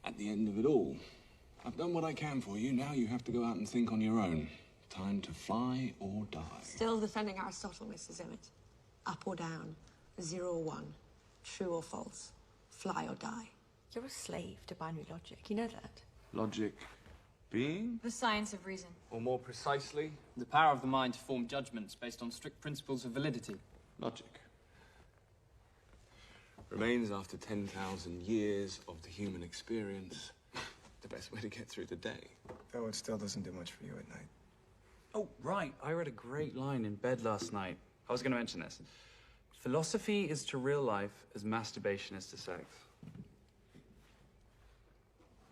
at the end of it all. I've done what I can for you. Now you have to go out and think on your own. Time to fly or die. Still defending Aristotle, Mr. Zimmett. Up or down, 0 or 1, true or false, fly or die. You're a slave to binary logic, you know that? Logic being? The science of reason. Or more precisely? The power of the mind to form judgments based on strict principles of validity. Logic. Remains after 10,000 years of the human experience the best way to get through the day. Though it still doesn't do much for you at night. Oh, right. I read a great line in bed last night. I was going to mention this. Philosophy is to real life as masturbation is to sex.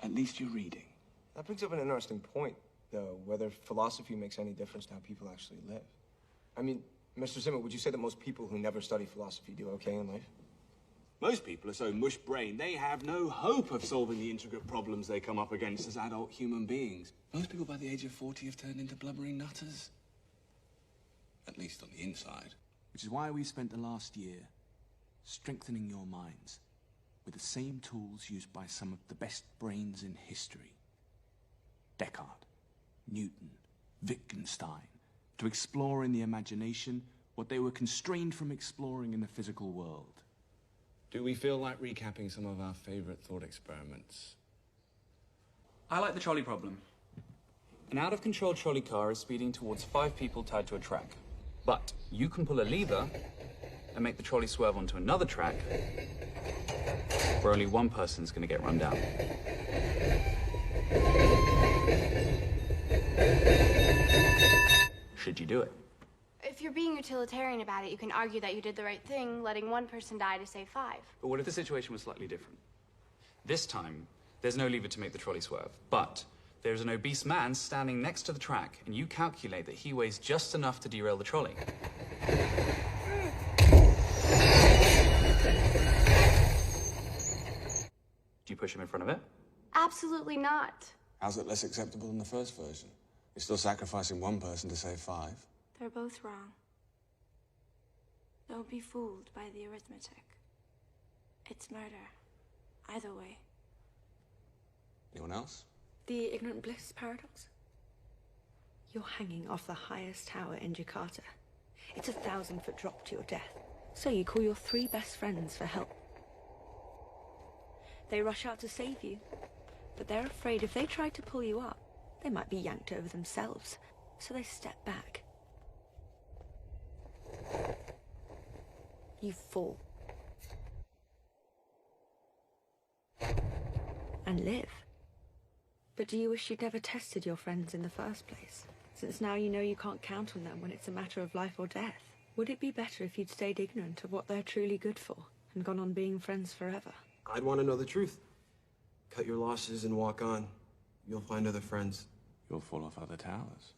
At least you're reading. That brings up an interesting point, though, whether philosophy makes any difference to how people actually live. I mean, Mr. Zimmer, would you say that most people who never study philosophy do okay in life? Most people are so mush-brained, they have no hope of solving the intricate problems they come up against as adult human beings. Most people by the age of 40 have turned into blubbering nutters. At least on the inside. Which is why we spent the last year strengthening your minds with the same tools used by some of the best brains in history. Descartes, Newton, Wittgenstein, to explore in the imagination what they were constrained from exploring in the physical world. Do we feel like recapping some of our favorite thought experiments? I like the trolley problem. An out-of-control trolley car is speeding towards 5 people tied to a track. But you can pull a lever and make the trolley swerve onto another track where only one person's going to get run down. Should you do it? If you're being utilitarian about it, you can argue that you did the right thing, letting one person die to save 5. But what if the situation was slightly different? This time, there's no lever to make the trolley swerve, but there's an obese man standing next to the track, and you calculate that he weighs just enough to derail the trolley. Do you push him in front of it? Absolutely not. How's it less acceptable than the first version? You're still sacrificing one person to save 5. They're both wrong. Don't be fooled by the arithmetic. It's murder. Either way. Anyone else? The ignorant bliss paradox? You're hanging off the highest tower in Jakarta. It's a 1,000-foot drop to your death. So you call your 3 best friends for help. They rush out to save you, but they're afraid if they try to pull you up, they might be yanked over themselves. So they step back. You fall. And live. But do you wish you'd never tested your friends in the first place? Since now you know you can't count on them when it's a matter of life or death. Would it be better if you'd stayed ignorant of what they're truly good for and gone on being friends forever? I'd want to know the truth. Cut your losses and walk on. You'll find other friends. You'll fall off other towers.